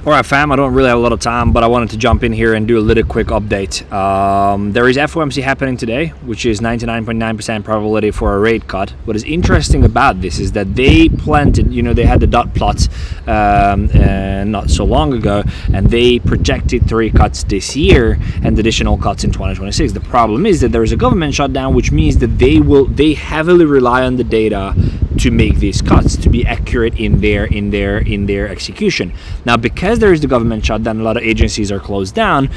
Alright fam, I don't really have a lot of time, but I wanted to jump in here and do a little quick update. There is Fomc happening today, which is 99.9% probability for a rate cut. What is interesting about this is that they planted, they had the dot plots not so long ago, and they projected 3 cuts this year and additional cuts in 2026. The problem is that there is a government shutdown, which means that they heavily rely on the data to make these cuts, to be accurate in their execution. Now, because there is the government shutdown, a lot of agencies are closed down.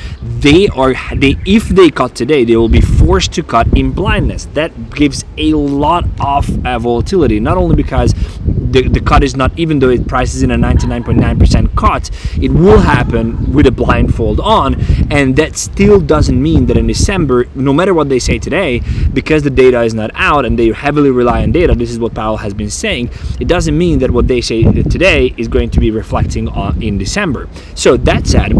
If they cut today, they will be forced to cut in blindness. That gives a lot of volatility, not only because the cut is not, even though it prices in a 99.9% cut, it will happen with a blindfold on, and that still doesn't mean that in December, no matter what they say today, because the data is not out and they heavily rely on data, this is what Powell has been saying, it doesn't mean that what they say today is going to be reflecting on in December. So that said,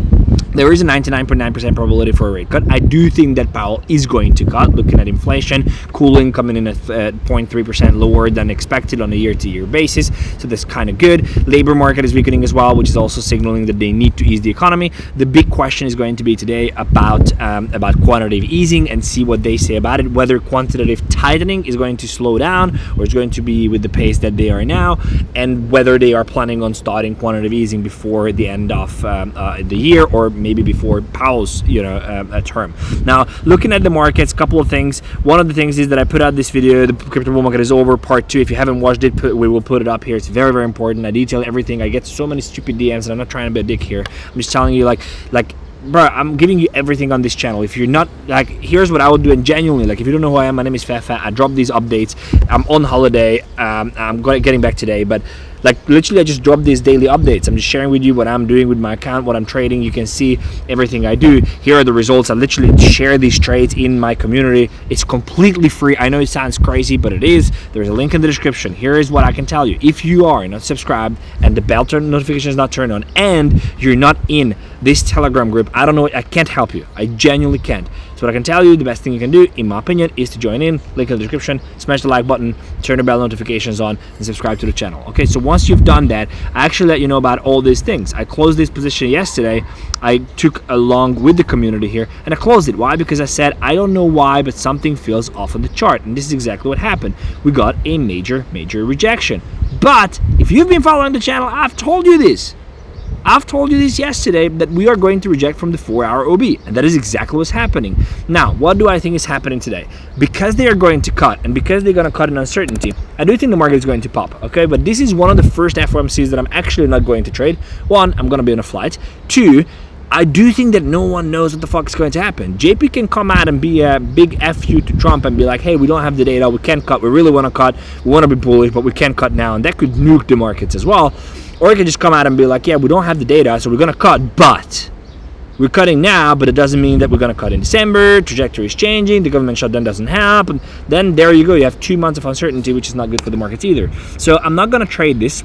there is a 99.9% probability for a rate cut. I do think that Powell is going to cut, looking at inflation, cooling coming in at 0.3% lower than expected on a year-to-year basis, so that's kind of good. Labor market is weakening as well, which is also signaling that they need to ease the economy. The big question is going to be today about quantitative easing, and see what they say about it, whether quantitative tightening is going to slow down or is going to be with the pace that they are now, and whether they are planning on starting quantitative easing before the end of the year, or maybe before Powell's term. Now, looking at the markets, couple of things. One of the things is that I put out this video, the crypto bull market is over, part 2. If you haven't watched it, we will put it up here. It's very, very important. I detail everything. I get so many stupid DMs, and I'm not trying to be a dick here. I'm just telling you, like bro, I'm giving you everything on this channel. If you're not, here's what I would do, and genuinely, if you don't know who I am, my name is Fefe. I drop these updates. I'm on holiday. I'm getting back today, but literally I just drop these daily updates. I'm just sharing with you what I'm doing with my account, what I'm trading. You can see everything I do. Here are the results. I literally share these trades in my community. It's completely free. I know it sounds crazy, but it is. There's a link in the description. Here is what I can tell you. If you are not subscribed and the bell notification is not turned on, and you're not in this Telegram group, I don't know, I can't help you. I genuinely can't. So what I can tell you, the best thing you can do, in my opinion, is to join in. Link in the description, smash the like button, turn the bell notifications on, and subscribe to the channel. Okay, so once you've done that, I actually let you know about all these things. I closed this position yesterday. I took along with the community here, and I closed it. Why? Because I said, I don't know why, but something feels off on the chart. And this is exactly what happened. We got a major rejection. But if you've been following the channel, I've told you this. I've told you this yesterday, that we are going to reject from the 4-hour OB, and that is exactly what's happening. Now, what do I think is happening today? Because they are going to cut, and because they're going to cut in uncertainty, I do think the market is going to pop, okay? But this is one of the first FOMCs that I'm actually not going to trade. 1, I'm going to be on a flight. 2, I do think that no one knows what the fuck is going to happen. JP can come out and be a big FU to Trump and be like, hey, we don't have the data, we can't cut, we really want to cut, we want to be bullish, but we can't cut now, and that could nuke the markets as well. Or you can just come out and be like, yeah, we don't have the data, so we're going to cut, but we're cutting now, but it doesn't mean that we're going to cut in December. Trajectory is changing. The government shutdown doesn't help. And then there you go. You have 2 months of uncertainty, which is not good for the markets either. So I'm not going to trade this.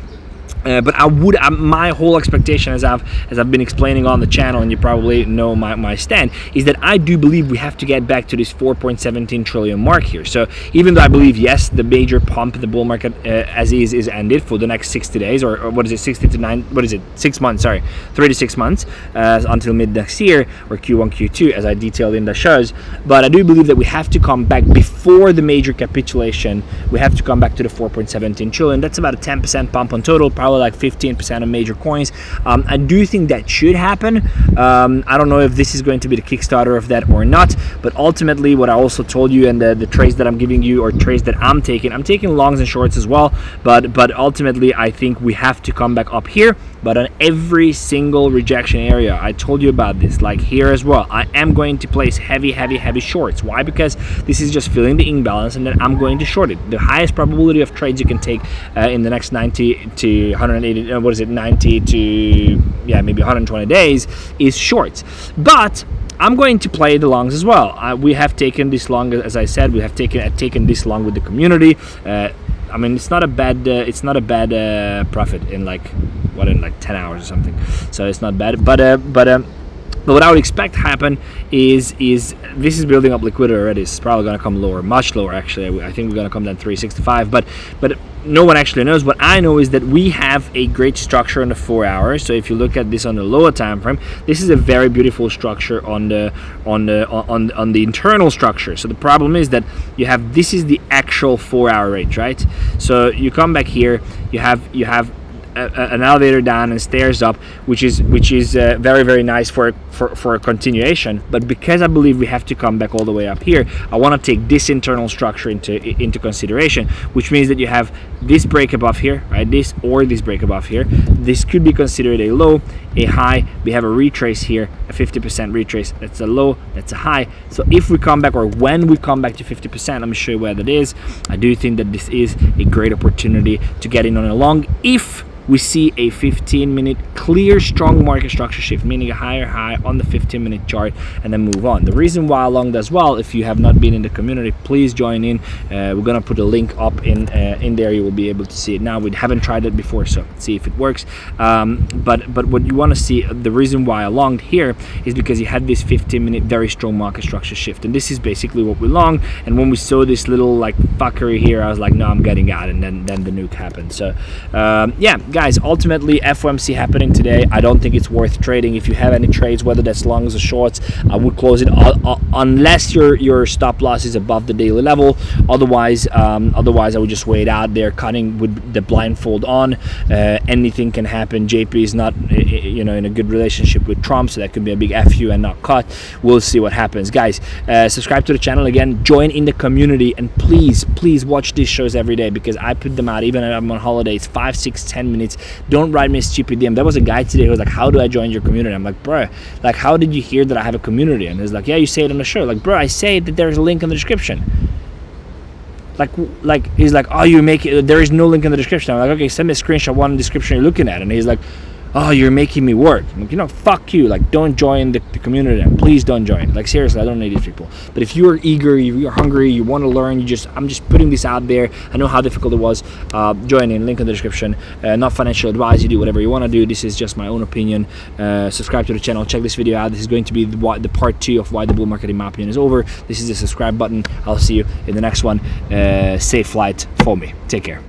But I would, my whole expectation, as I've been explaining on the channel, and you probably know my stand, is that I do believe we have to get back to this 4.17 trillion mark here. So even though I believe, yes, the major pump, the bull market as is ended for the next 60 days, or what is it, 60 to 9, what is it, 6 months, sorry, 3 to 6 months, until mid next year, or Q1, Q2, as I detailed in the shows. But I do believe that we have to come back before the major capitulation. We have to come back to the 4.17 trillion. That's about a 10% pump on total, probably like 15% of major coins. I do think that should happen. I don't know if this is going to be the Kickstarter of that or not, but ultimately what I also told you, and the trades that I'm giving you, or trades that I'm taking longs and shorts as well, but ultimately I think we have to come back up here. But on every single rejection area, I told you about this, like here as well, I am going to place heavy shorts. Why? Because this is just filling the imbalance, and then I'm going to short it. The highest probability of trades you can take in the next 90 to 180, 90 to, maybe 120 days is shorts. But I'm going to play the longs as well. We have taken this long, as I said, we have taken this long with the community. I mean, it's not a bad profit in like 10 hours or something, so it's not bad. But But what I would expect to happen is this is building up liquidity already. It's probably going to come lower, much lower actually. I think we're going to come down 365, but no one actually knows. What I know is that we have a great structure on the 4 hours. So if you look at this on the lower time frame, this is a very beautiful structure on the internal structure. So the problem is that you have, this is the actual 4 hour range, right? So you come back here, you have an elevator down and stairs up, which is very, very nice for a continuation. But because I believe we have to come back all the way up here, I want to take this internal structure into consideration, which means that you have this break above here, right? This break above here. This could be considered a low, a high. We have a retrace here, a 50% retrace. That's a low, that's a high. So if we come back, or when we come back to 50%, let me show you where that is. I do think that this is a great opportunity to get in on a long if we see a 15-minute clear strong market structure shift, meaning a higher high on the 15-minute chart, and then move on. The reason why I longed as well, if you have not been in the community, please join in. We're gonna put a link up in there. You will be able to see it now. We haven't tried it before, so see if it works. But what you want to see, the reason why I longed here is because you had this 15-minute very strong market structure shift, and this is basically what we longed. And when we saw this little like fuckery here, I was like, no, I'm getting out, and then the nuke happened. So yeah, guys, ultimately FOMC happening today. I don't think it's worth trading. If you have any trades, whether that's longs or shorts, I would close it unless your stop loss is above the daily level. Otherwise I would just wait out there, cutting with the blindfold on. Anything can happen. JP is not in a good relationship with Trump, so that could be a big FU and not cut. We'll see what happens, guys. Subscribe to the channel again, join in the community, and please watch these shows every day, because I put them out even if I'm on holidays, 5, 6, 10 minutes. Don't write me a stupid DM. There was a guy today who was like, how do I join your community? I'm like, bro, like, how did you hear that I have a community? And he's like, yeah, you say it on the show. Like, bro, I say that there's a link in the description. Like he's like, oh, you make it, there is no link in the description. I'm like, okay, send me a screenshot one description you're looking at. And he's like, oh, you're making me work. I'm like, fuck you. Like, don't join the community, and please don't join. Like, seriously, I don't need these people. But if you're eager, you're hungry, you want to learn, I'm just putting this out there. I know how difficult it was. Join in, link in the description. Not financial advice. You do whatever you want to do. This is just my own opinion. Subscribe to the channel. Check this video out. This is going to be the part 2 of why the bull market, in my opinion, is over. This is the subscribe button. I'll see you in the next one. Safe flight for me. Take care.